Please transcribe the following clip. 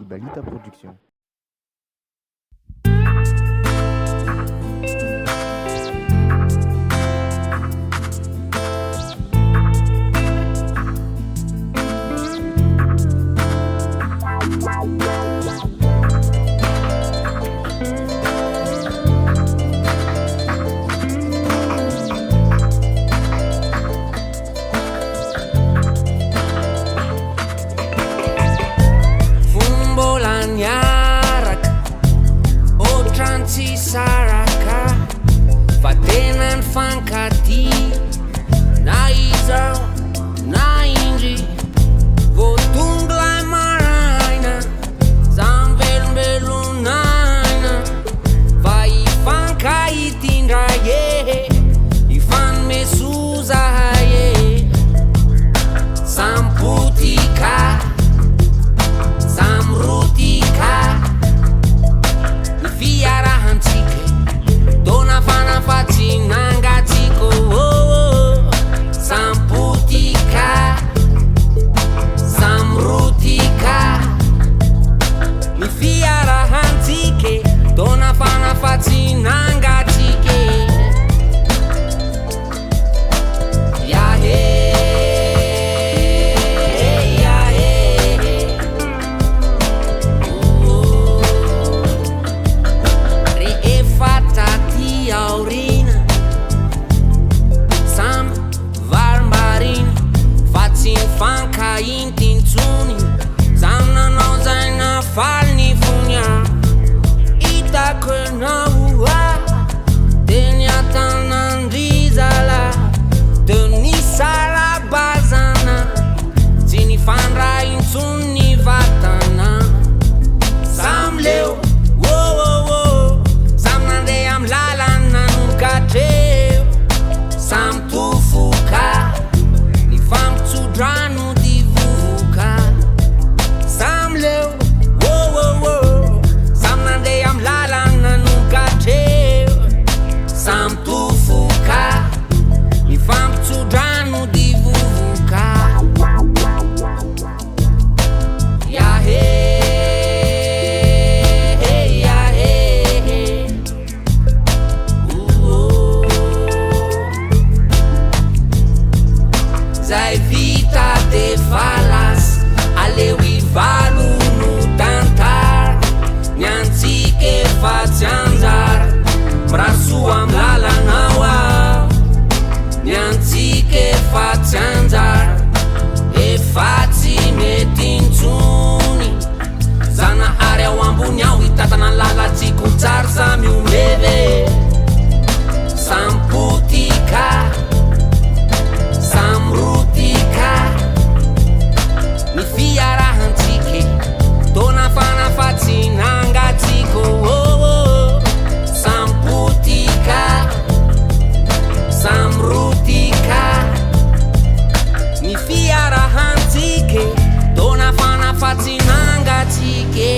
Balita Productions. Saraka fa tena ny fankaty na izao na indry voatongolay maraina zaho velombelonaina fa ifankahitindray ifanomesozay sampotika samrotika fiarahantsika dona fanafatsinangatsika sampotika samrotika ny fiarahantsika dona fanafatsinangatsika yahe intintsony zananao zay nafaly ny vonia hitako naoa teny atanandrizala de ny sarabazana tsy ny fandraintsony ny vatana samleo samy nandeha amy lalana nogatreo samy tofoka ny fampitsodrano zay vita de falas aleo ivalo no tantara ny antsika efa tsy anjara mirasoa amy lalanao ao ny antsika efa tsy anjara efa tsy mety intsony zanahary ao ambony ao hitatana ny lalatsika ho tsara samy omeve sampotika samrotika ny fiarahantsika dona fanafatsinangatsika sampotika samrotika ny fiarahantsika dona fanafatsinangatsika